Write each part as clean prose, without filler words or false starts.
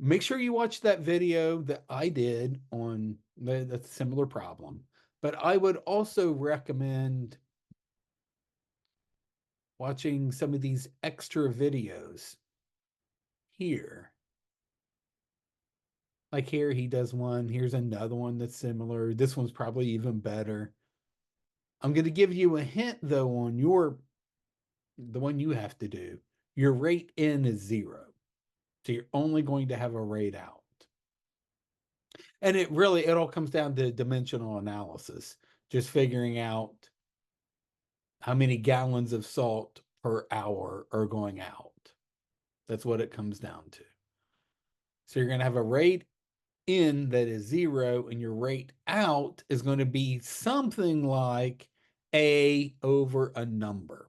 make sure you watch that video that I did on the similar problem. But I would also recommend watching some of these extra videos here. Like here, he does one. Here's another one that's similar. This one's probably even better. I'm going to give you a hint though on the one you have to do. Your rate in is 0. So you're only going to have a rate out. And it all comes down to dimensional analysis, just figuring out how many gallons of salt per hour are going out. That's what it comes down to. So you're going to have a rate in that is 0, and your rate out is going to be something like A over a number.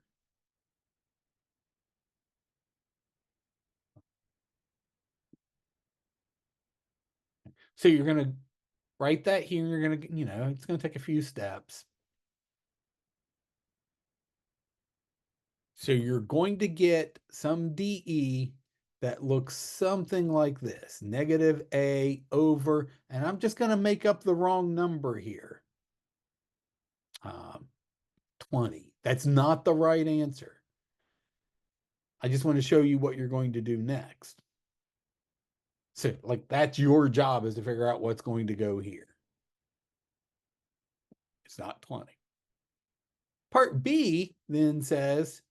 So you're going to write that here. You're going to, it's going to take a few steps. So you're going to get some DE that looks something like this, negative A over, and I'm just going to make up the wrong number here, 20. That's not the right answer. I just want to show you what you're going to do next. So like that's your job, is to figure out what's going to go here. It's not 20. Part B then says,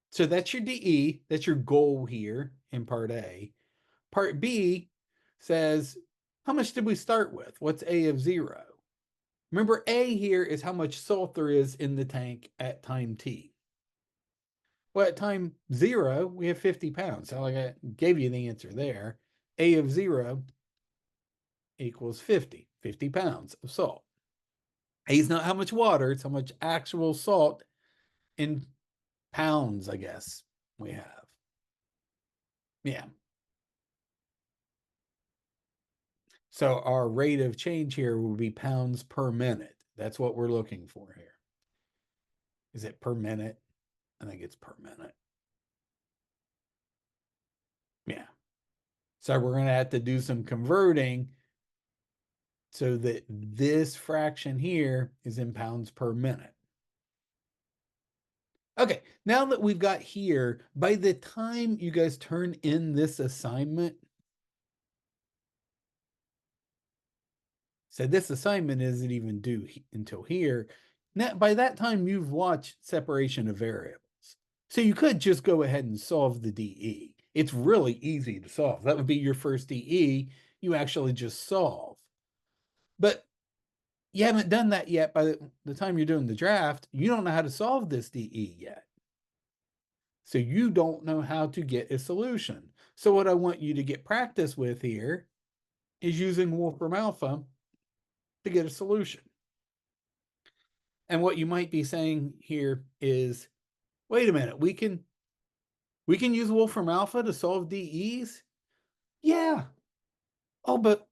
so that's your DE, that's your goal here in part A. Part B says, how much did we start with? What's A of 0? Remember, A here is how much salt there is in the tank at time T. Well, at time 0, we have 50 pounds. So like I gave you the answer there. A of 0 equals 50 pounds of salt. A is not how much water, it's how much actual salt in pounds, I guess, we have. Yeah. So our rate of change here will be pounds per minute. That's what we're looking for here. Is it per minute? I think it's per minute. Yeah. So we're going to have to do some converting so that this fraction here is in pounds per minute. Okay, now that we've got here, by the time you guys turn in this assignment, so this assignment isn't even due until here. Now, by that time, you've watched separation of variables. So you could just go ahead and solve the DE. It's really easy to solve. That would be your first DE. You actually just solve. But you haven't done that yet. By the time you're doing the draft, you don't know how to solve this DE yet. So you don't know how to get a solution. So what I want you to get practice with here is using Wolfram Alpha to get a solution. And what you might be saying here is, wait a minute, we can use Wolfram Alpha to solve DEs? Yeah. Oh, but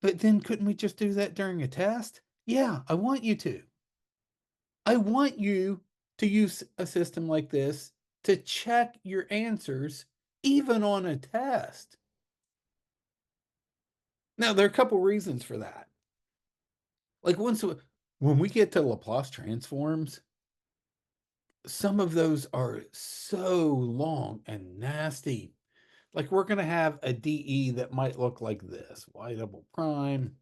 then couldn't we just do that during a test? Yeah, I want you to. I want you to use a system like this to check your answers even on a test. Now, there are a couple reasons for that. Like when we get to Laplace transforms, some of those are so long and nasty. Like we're going to have a DE that might look like this, y double prime.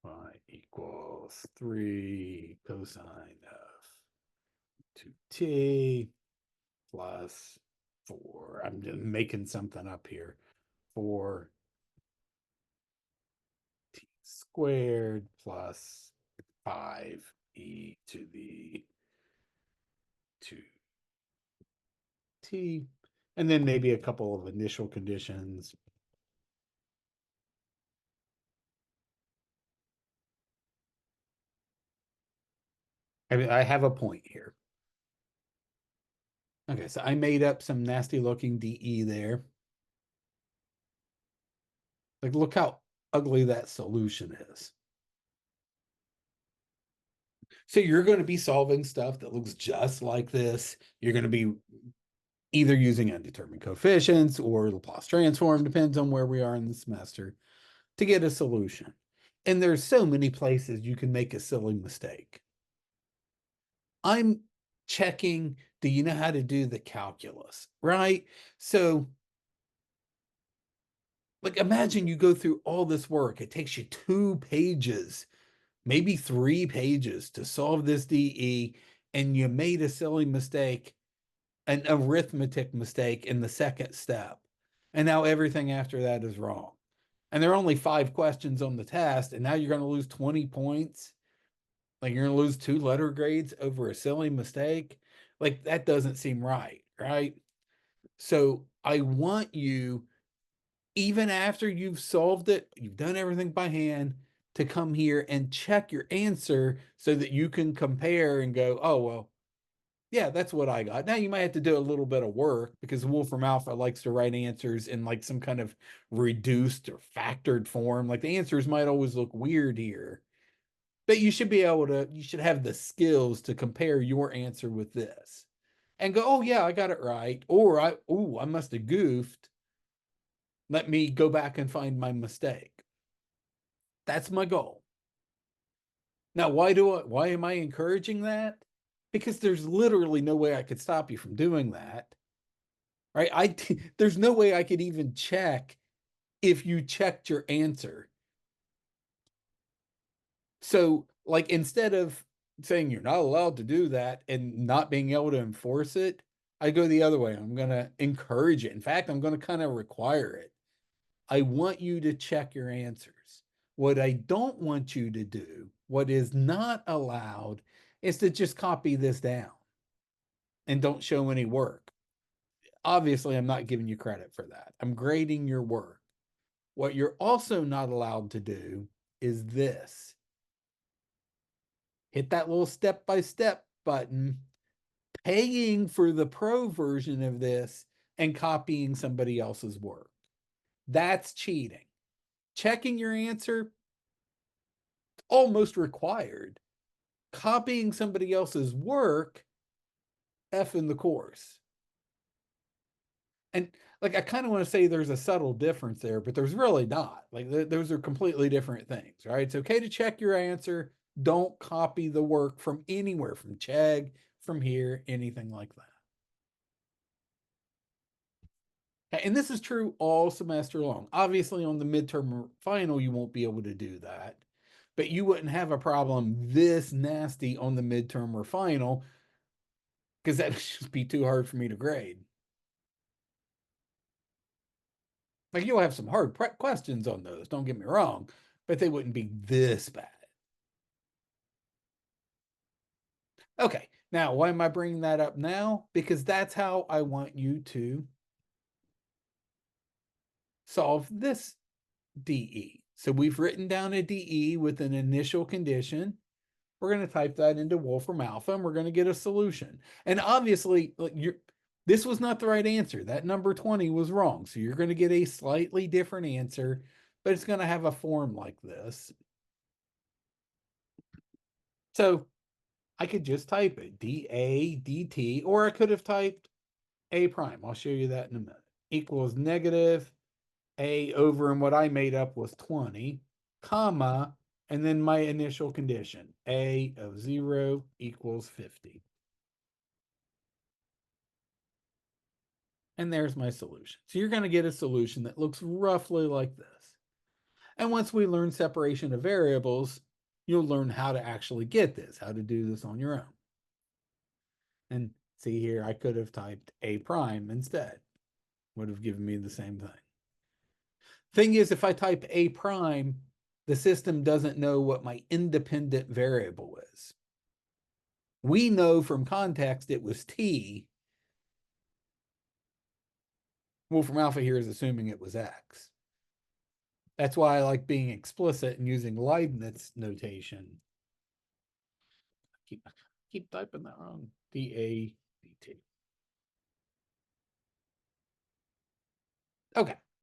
Y equals 3 cosine of 2t plus 4. I'm just making something up here. 4 t squared plus 5 e to the 2t. And then maybe a couple of initial conditions. I mean, I have a point here. Okay, so I made up some nasty looking DE there. Like, look how ugly that solution is. So you're going to be solving stuff that looks just like this. You're going to be either using undetermined coefficients or Laplace transform, depends on where we are in the semester, to get a solution. And there's so many places you can make a silly mistake. I'm checking, do you know how to do the calculus, right? So like imagine you go through all this work. It takes you 2 pages, maybe 3 pages to solve this DE, and you made a silly mistake, an arithmetic mistake in the second step. And now everything after that is wrong. And there are only 5 questions on the test, and now you're going to lose 20 points. Like you're going to lose 2 letter grades over a silly mistake. Like that doesn't seem right, right? So I want you, even after you've solved it, you've done everything by hand, to come here and check your answer so that you can compare and go, oh, well, yeah, that's what I got. Now you might have to do a little bit of work because Wolfram Alpha likes to write answers in like some kind of reduced or factored form. Like the answers might always look weird here, but you should be able to, you should have the skills to compare your answer with this and go, oh yeah, I got it right. Or I must have goofed. Let me go back and find my mistake. That's my goal. Now, why am I encouraging that? Because there's literally no way I could stop you from doing that. Right? There's no way I could even check if you checked your answer. So, like, instead of saying you're not allowed to do that and not being able to enforce it, I go the other way. I'm going to encourage it. In fact, I'm going to kind of require it. I want you to check your answers. What I don't want you to do, what is not allowed, is to just copy this down and don't show any work. Obviously, I'm not giving you credit for that. I'm grading your work. What you're also not allowed to do is this. Hit that little step-by-step button, paying for the pro version of this and copying somebody else's work. That's cheating. Checking your answer, almost required. Copying somebody else's work, F in the course. And like, I kind of want to say there's a subtle difference there, but there's really not. Like, those are completely different things, right? It's okay to check your answer. Don't copy the work from anywhere, from Chegg, from here, anything like that. And this is true all semester long. Obviously, on the midterm or final, you won't be able to do that, but you wouldn't have a problem this nasty on the midterm or final because that would just be too hard for me to grade. Like you'll have some hard questions on those, don't get me wrong, but they wouldn't be this bad. Okay, now why am I bringing that up now? Because that's how I want you to solve this DE. So we've written down a DE with an initial condition. We're going to type that into Wolfram Alpha and we're going to get a solution. And obviously, like this was not the right answer. That number 20 was wrong. So you're going to get a slightly different answer, but it's going to have a form like this. So I could just type it dA dt, or I could have typed a prime. I'll show you that in a minute. Equals negative a over, and what I made up was 20, comma, and then my initial condition, a of 0 equals 50. And there's my solution. So you're going to get a solution that looks roughly like this. And once we learn separation of variables, you'll learn how to actually get this, how to do this on your own. And see here, I could have typed a prime instead. Would have given me the same thing. Thing is, if I type a prime, the system doesn't know what my independent variable is. We know from context it was t. Wolfram Alpha here is assuming it was x. That's why I like being explicit and using Leibniz notation. Keep typing that wrong. dA dt. Okay,